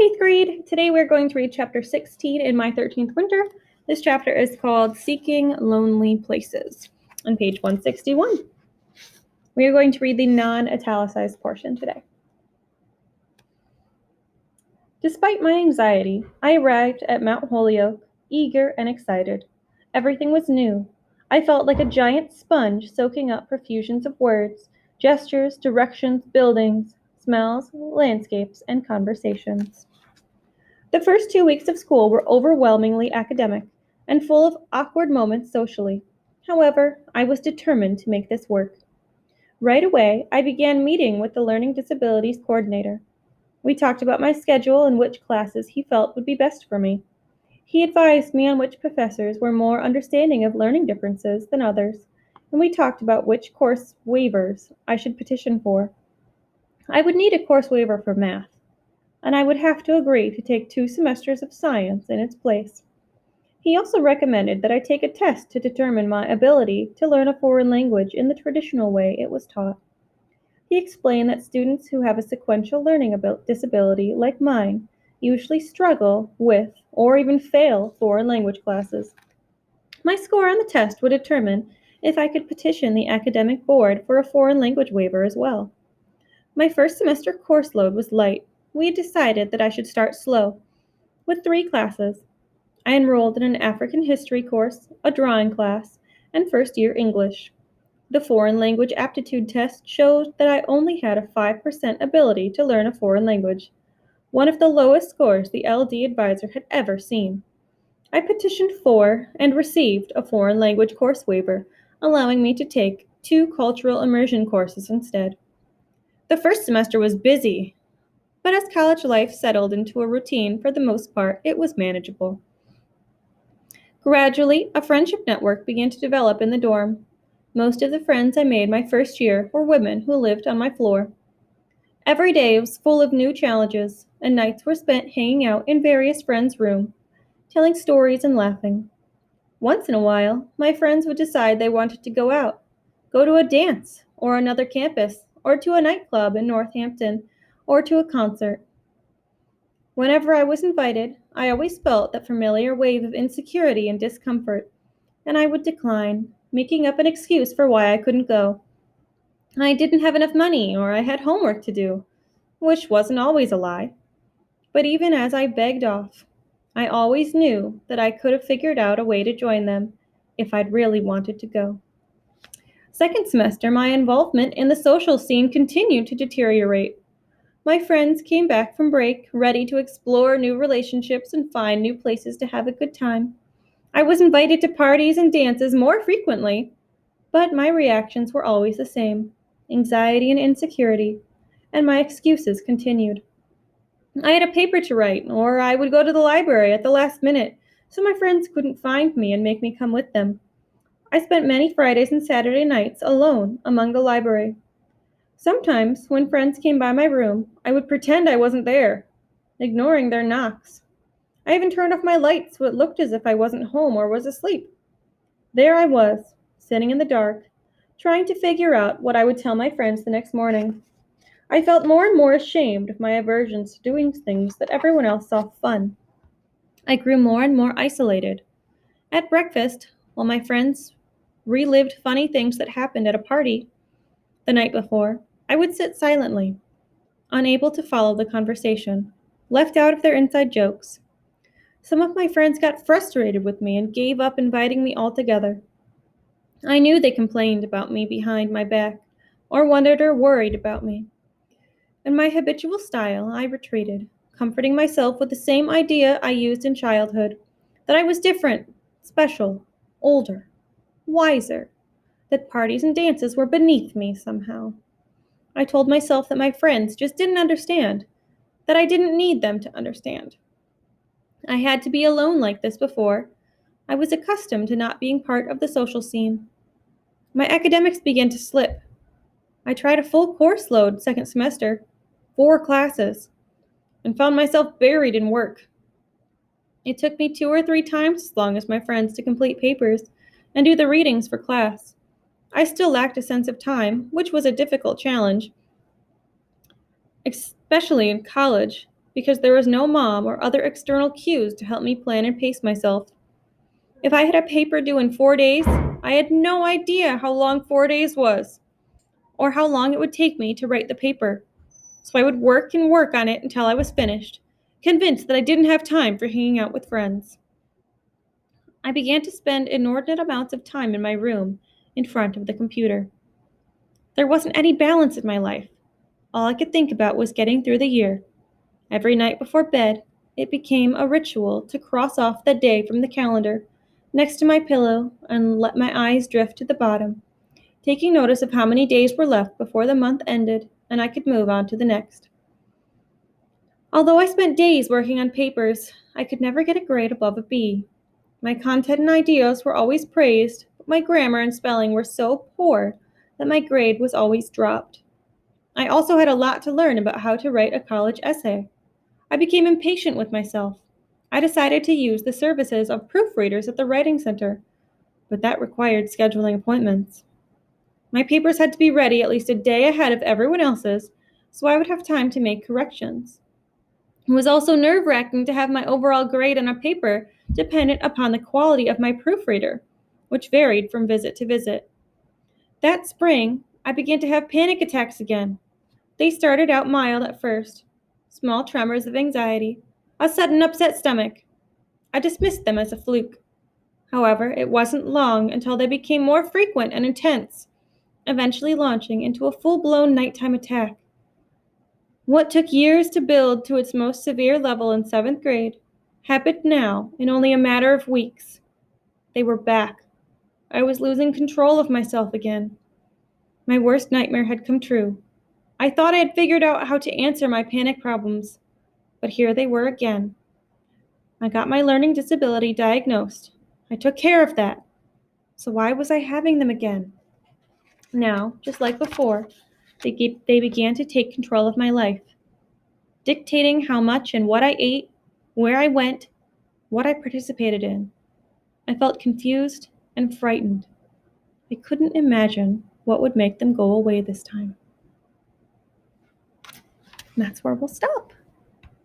8th grade. Today we're going to read chapter 16 in my 13th winter. This chapter is called Seeking Lonely Places on page 161. We are going to read the non-italicized portion today. Despite my anxiety, I arrived at Mount Holyoke, eager and excited. Everything was new. I felt like a giant sponge soaking up profusions of words, gestures, directions, buildings, smells, landscapes, and conversations. The first 2 weeks of school were overwhelmingly academic and full of awkward moments socially. However, I was determined to make this work. Right away, I began meeting with the Learning Disabilities Coordinator. We talked about my schedule and which classes he felt would be best for me. He advised me on which professors were more understanding of learning differences than others, and we talked about which course waivers I should petition for. I would need a course waiver for math, and I would have to agree to take 2 semesters of science in its place. He also recommended that I take a test to determine my ability to learn a foreign language in the traditional way it was taught. He explained that students who have a sequential learning disability like mine usually struggle with or even fail foreign language classes. My score on the test would determine if I could petition the academic board for a foreign language waiver as well. My first semester course load was light. We had decided that I should start slow, with 3 classes. I enrolled in an African history course, a drawing class, and first-year English. The foreign language aptitude test showed that I only had a 5% ability to learn a foreign language, one of the lowest scores the LD advisor had ever seen. I petitioned for and received a foreign language course waiver, allowing me to take 2 cultural immersion courses instead. The first semester was busy, but as college life settled into a routine for the most part, it was manageable. Gradually, a friendship network began to develop in the dorm. Most of the friends I made my first year were women who lived on my floor. Every day was full of new challenges, and nights were spent hanging out in various friends' rooms, telling stories and laughing. Once in a while, my friends would decide they wanted to go out, go to a dance, or another campus, or to a nightclub in Northampton, or to a concert. Whenever I was invited, I always felt that familiar wave of insecurity and discomfort, and I would decline, making up an excuse for why I couldn't go. I didn't have enough money, or I had homework to do, which wasn't always a lie. But even as I begged off, I always knew that I could have figured out a way to join them if I'd really wanted to go. Second semester, my involvement in the social scene continued to deteriorate. My friends came back from break, ready to explore new relationships and find new places to have a good time. I was invited to parties and dances more frequently, but my reactions were always the same: anxiety and insecurity, and my excuses continued. I had a paper to write, or I would go to the library at the last minute, so my friends couldn't find me and make me come with them. I spent many Fridays and Saturday nights alone among the library. Sometimes, when friends came by my room, I would pretend I wasn't there, ignoring their knocks. I even turned off my lights so it looked as if I wasn't home or was asleep. There I was, sitting in the dark, trying to figure out what I would tell my friends the next morning. I felt more and more ashamed of my aversions to doing things that everyone else saw fun. I grew more and more isolated. At breakfast, while my friends relived funny things that happened at a party the night before, I would sit silently, unable to follow the conversation, left out of their inside jokes. Some of my friends got frustrated with me and gave up inviting me altogether. I knew they complained about me behind my back, or wondered or worried about me. In my habitual style, I retreated, comforting myself with the same idea I used in childhood, that I was different, special, older, wiser, that parties and dances were beneath me somehow. I told myself that my friends just didn't understand, that I didn't need them to understand. I had to be alone like this before. I was accustomed to not being part of the social scene. My academics began to slip. I tried a full course load second semester, 4 classes, and found myself buried in work. It took me 2 or 3 times as long as my friends to complete papers and do the readings for class. I still lacked a sense of time, which was a difficult challenge, especially in college, because there was no mom or other external cues to help me plan and pace myself. If I had a paper due in 4 days, I had no idea how long 4 days was or how long it would take me to write the paper. So I would work and work on it until I was finished, convinced that I didn't have time for hanging out with friends. I began to spend inordinate amounts of time in my room in front of the computer. There wasn't any balance in my life. All I could think about was getting through the year. Every night before bed, it became a ritual to cross off the day from the calendar next to my pillow and let my eyes drift to the bottom, taking notice of how many days were left before the month ended and I could move on to the next. Although I spent days working on papers, I could never get a grade above a B. My content and ideas were always praised, but my grammar and spelling were so poor that my grade was always dropped. I also had a lot to learn about how to write a college essay. I became impatient with myself. I decided to use the services of proofreaders at the Writing Center, but that required scheduling appointments. My papers had to be ready at least a day ahead of everyone else's, so I would have time to make corrections. It was also nerve-wracking to have my overall grade on a paper dependent upon the quality of my proofreader, which varied from visit to visit. That spring, I began to have panic attacks again. They started out mild at first, small tremors of anxiety, a sudden upset stomach. I dismissed them as a fluke. However, it wasn't long until they became more frequent and intense, eventually launching into a full-blown nighttime attack. What took years to build to its most severe level in 7th grade happened now in only a matter of weeks. They were back. I was losing control of myself again. My worst nightmare had come true. I thought I had figured out how to answer my panic problems, but here they were again. I got my learning disability diagnosed. I took care of that. So why was I having them again? Now, just like before, they began to take control of my life, dictating how much and what I ate, where I went, what I participated in. I felt confused and frightened. I couldn't imagine what would make them go away this time. And that's where we'll stop.